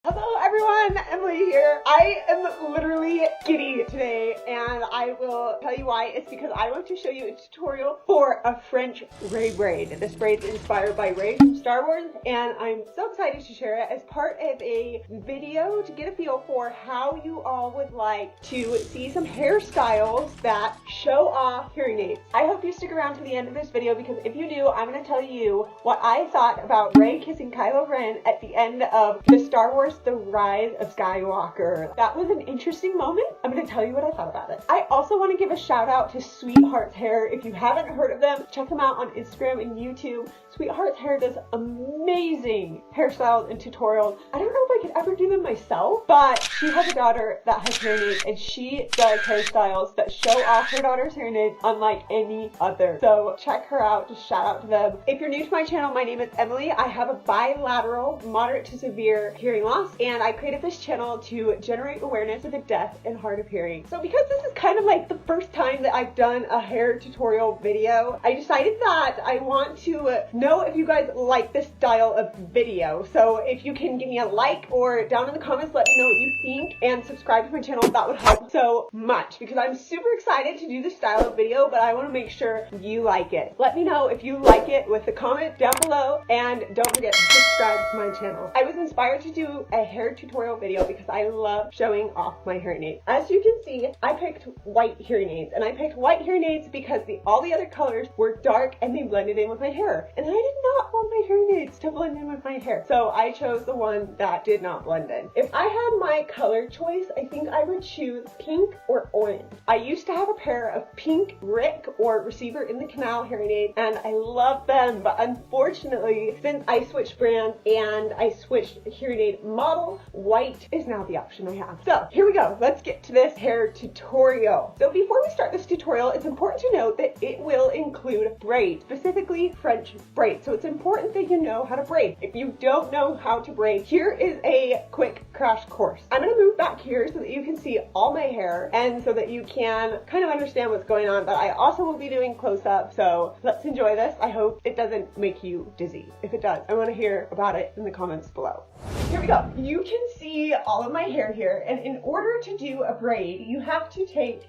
Hello everyone, Emily here. I am literally giddy today and I will tell you why. It's because I want to show you a tutorial for a French Rey braid. This braid is inspired by Rey from Star Wars and I'm so excited to share it as part of a video to get a feel for how you all would like to see some hairstyles that show off hearing aids. I hope you stick around to the end of this video because if you do, I'm going to tell you what I thought about Rey kissing Kylo Ren at the end of the Star Wars The Rise of Skywalker. That was an interesting moment. I'm going to tell you what I thought about it. I also want to give a shout out to Sweetheart's Hair. If you haven't heard of them, check them out on Instagram and YouTube. Sweetheart's Hair does amazing hairstyles and tutorials. I don't know if I could ever do them myself, but she has a daughter that has hearing aids and she does hairstyles that show off her daughter's hearing aids unlike any other. So check her out. Just shout out to them. If you're new to my channel, my name is Emily. I have a bilateral, moderate to severe hearing loss, and I created this channel to generate awareness of the deaf and hard of hearing. So because this is kind of like the first time that I've done a hair tutorial video, I decided that I want to know if you guys like this style of video. So if you can give me a like or down in the comments, let me know what you think and subscribe to my channel. That would help so much because I'm super excited to do this style of video, but I want to make sure you like it. Let me know if you like it with a comment down below and don't forget to subscribe to my channel. I was inspired to do a hair tutorial video because I love showing off my hearing aids. As you can see, I picked white hearing aids, and I picked white hearing aids because all the other colors were dark and they blended in with my hair. And I did not want my hearing aids to blend in with my hair. So I chose the one that did not blend in. If I had my color choice, I think I would choose pink or orange. I used to have a pair of pink Rick or receiver in the canal hearing aids and I love them, but unfortunately, since I switched brands and I switched hearing aid model, white is now the option I have. So here we go. Let's get to this hair tutorial. So before we start this tutorial, it's important to note that it will include braids, specifically French braids. So it's important that you know how to braid. If you don't know how to braid, here is a quick crash course. I'm going to move back here so that you can see all my hair and so that you can kind of understand what's going on, but I also will be doing close-up. So let's enjoy this. I hope it doesn't make you dizzy. If it does, I want to hear about it in the comments below. Here we go. You can see all of my hair here, and in order to do a braid, you have to take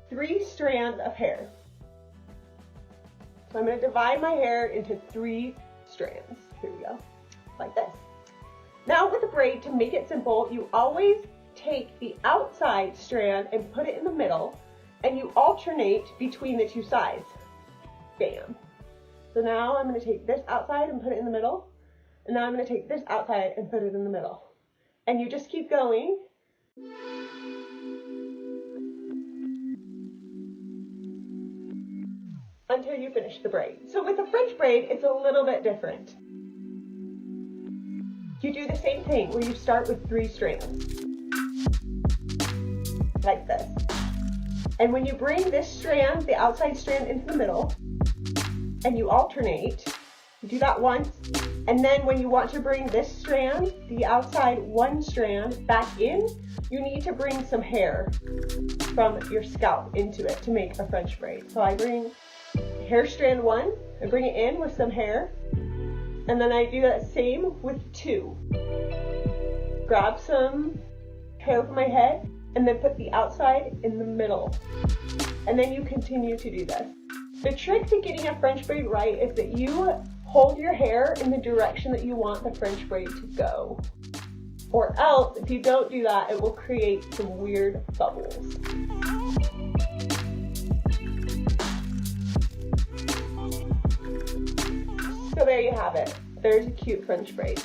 3 strands of hair. So I'm going to divide my hair into 3 strands. Here we go. Like this. Now with a braid, to make it simple, you always take the outside strand and put it in the middle, and you alternate between the 2 sides. Bam. So now I'm going to take this outside and put it in the middle. And now I'm going to take this outside and put it in the middle. And you just keep going. Until you finish the braid. So with a French braid, it's a little bit different. You do the same thing where you start with 3 strands. Like this. And when you bring this strand, the outside strand, into the middle, and you alternate, you do that once. And then when you want to bring this strand, the outside 1 strand, back in, you need to bring some hair from your scalp into it to make a French braid. So I bring hair strand 1, I bring it in with some hair, and then I do that same with 2. Grab some hair from my head, and then put the outside in the middle. And then you continue to do this. The trick to getting a French braid right is that you hold your hair in the direction that you want the French braid to go. Or else, if you don't do that, it will create some weird bubbles. So there you have it. There's a cute French braid.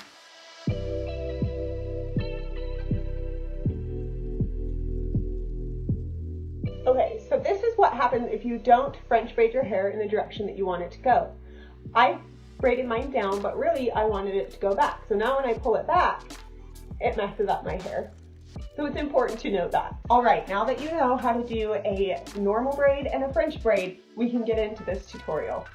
Okay, so this is what happens if you don't French braid your hair in the direction that you want it to go. I braided mine down, but really I wanted it to go back. So now when I pull it back, it messes up my hair. So it's important to know that. All right, now that you know how to do a normal braid and a French braid, we can get into this tutorial.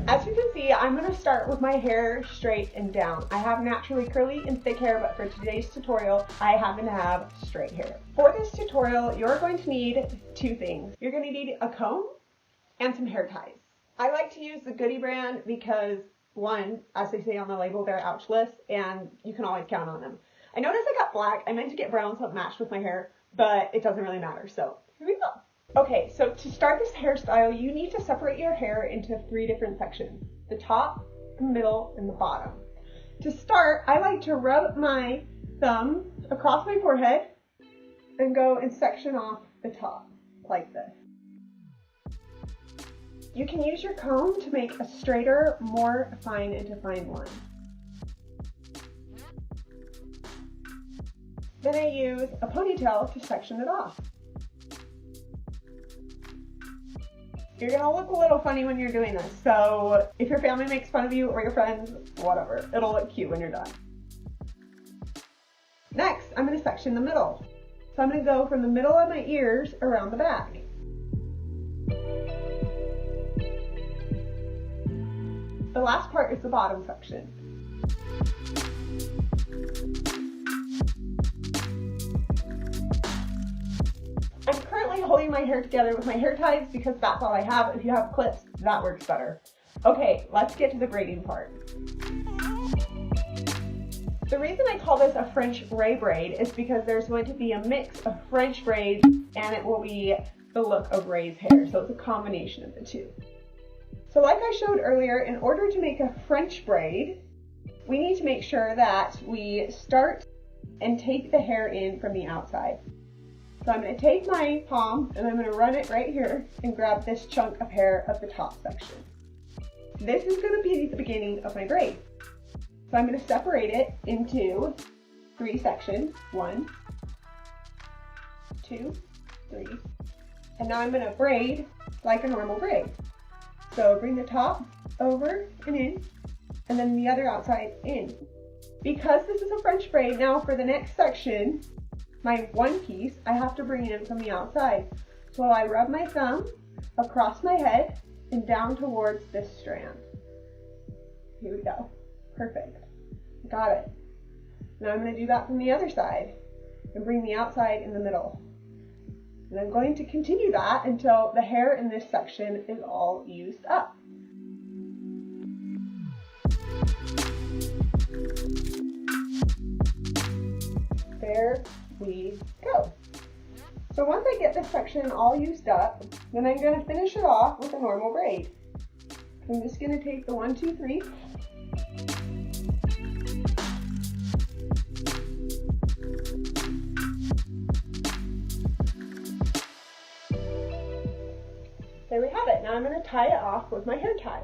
As you can see, I'm going to start with my hair straight and down. I have naturally curly and thick hair, but for today's tutorial, I happen to have straight hair. For this tutorial, you're going to need 2 things. You're going to need a comb and some hair ties. I like to use the Goody brand because, one, as they say on the label, they're Ouchless and you can always count on them. I noticed I got black. I meant to get brown so it matched with my hair, but it doesn't really matter. So here we go. Okay, so to start this hairstyle, you need to separate your hair into 3 different sections: the top, the middle, and the bottom. To start, I like to rub my thumb across my forehead and go and section off the top like this. You can use your comb to make a straighter, more fine and defined line. Then I use a ponytail to section it off. You're gonna look a little funny when you're doing this, so if your family makes fun of you or your friends, whatever, it'll look cute when you're done. Next, I'm gonna section the middle. So I'm gonna go from the middle of my ears around the back. The last part is the bottom section. I'm currently holding my hair together with my hair ties because that's all I have. If you have clips, that works better. Okay, let's get to the braiding part. The reason I call this a French Rey braid is because there's going to be a mix of French braids and it will be the look of Rey's hair. So it's a combination of the two. So like I showed earlier, in order to make a French braid, we need to make sure that we start and take the hair in from the outside. So I'm going to take my palm and I'm going to run it right here and grab this chunk of hair of the top section. This is going to be the beginning of my braid. So I'm going to separate it into 3 sections. 1, 2, 3. And now I'm going to braid like a normal braid. So bring the top over and in, and then the other outside in. Because this is a French braid, now for the next section, my one piece, I have to bring in from the outside. So I rub my thumb across my head and down towards this strand. Here we go. Perfect. Got it. Now I'm going to do that from the other side and bring the outside in the middle. And I'm going to continue that until the hair in this section is all used up. There we go. So once I get this section all used up, then I'm going to finish it off with a normal braid. I'm just going to take the 1, 2, 3. There we have it. Now I'm going to tie it off with my hair tie.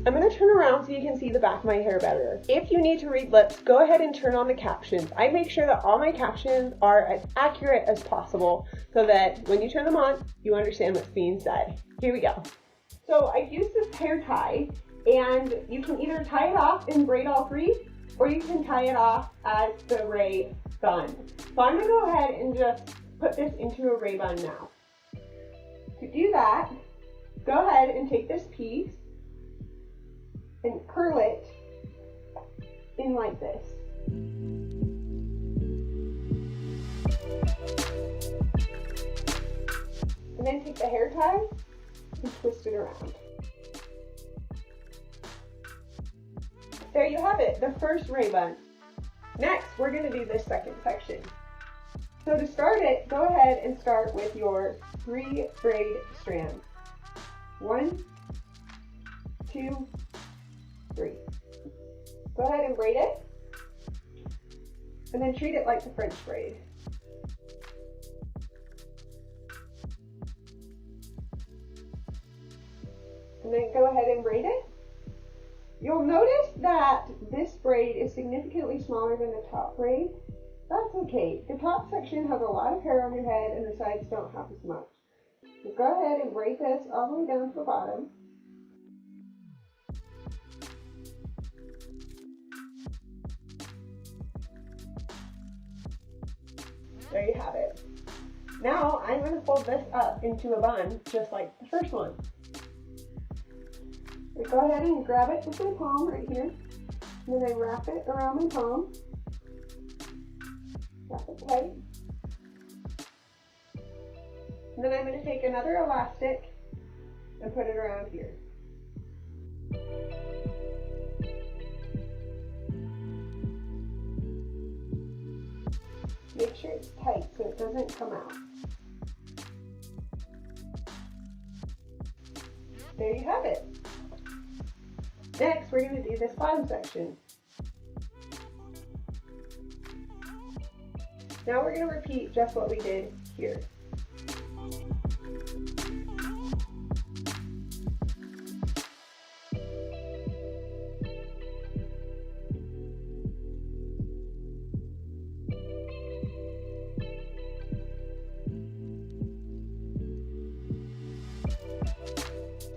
I'm going to turn around so you can see the back of my hair better. If you need to read lips, go ahead and turn on the captions. I make sure that all my captions are as accurate as possible so that when you turn them on, you understand what's being said. Here we go. So I use this hair tie, and you can either tie it off and braid all 3, or you can tie it off as the Rey bun. So I'm going to go ahead and just put this into a Rey bun now. To do that, go ahead and take this piece and curl it in like this. And then take the hair tie and twist it around. There you have it, the first Rey bun. Next, we're going to do this second section. So to start it, go ahead and start with your 3 braid strands. 1, 2, 3. Go ahead and braid it, and then treat it like the French braid. And then go ahead and braid it. You'll notice that this braid is significantly smaller than the top braid. That's okay. The top section has a lot of hair on your head and the sides don't have as much. So go ahead and braid this all the way down to the bottom. There you have it. Now I'm going to fold this up into a bun just like the first one. So go ahead and grab it with my palm right here. And then I wrap it around my palm. Wrap it tight. And then I'm going to take another elastic and put it around here. it doesn't come out. There you have it. Next, we're going to do this bottom section. Now we're going to repeat just what we did here.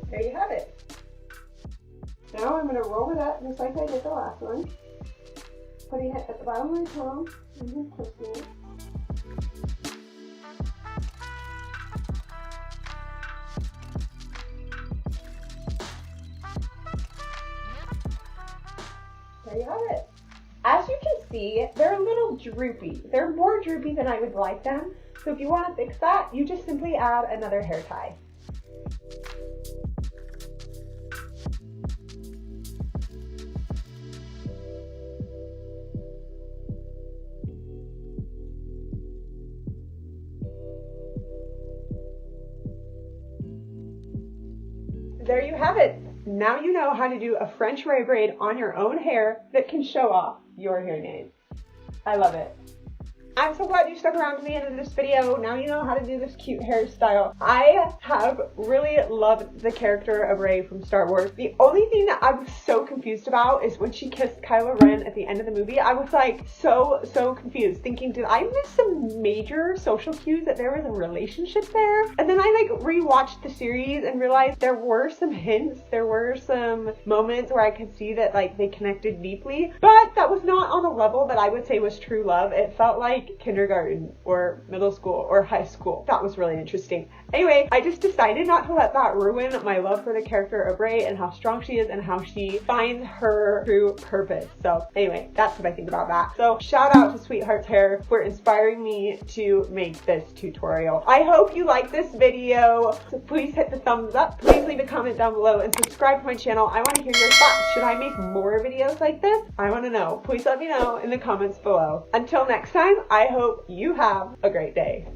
There you have it. Now I'm going to roll it up just like I did the last one, putting it at the bottom of my comb and then twisting it. There you have it. As you can see, they're a little droopy. They're more droopy than I would like them. So if you want to fix that, you just simply add another hair tie. There you have it. Now you know how to do a French Rey braid on your own hair that can show off your hair game. I love it. I'm so glad you stuck around to the end of this video. Now you know how to do this cute hairstyle. I have really loved the character of Rey from Star Wars. The only thing that I was so confused about is when she kissed Kylo Ren at the end of the movie. I was like so confused, thinking, did I miss some major social cues that there was a relationship there? And then I like rewatched the series and realized there were some hints, there were some moments where I could see that like they connected deeply, but that was not on a level that I would say was true love. It felt like kindergarten or middle school or high school. That was really interesting. Anyway, I just decided not to let that ruin my love for the character of Rey and how strong she is and how she finds her true purpose. So anyway, that's what I think about that. So shout out to Sweetheart's Hair for inspiring me to make this tutorial. I hope you like this video. So please hit the thumbs up. Please leave a comment down below and subscribe to my channel. I want to hear your thoughts. Should I make more videos like this? I want to know. Please let me know in the comments below. Until next time, I hope you have a great day.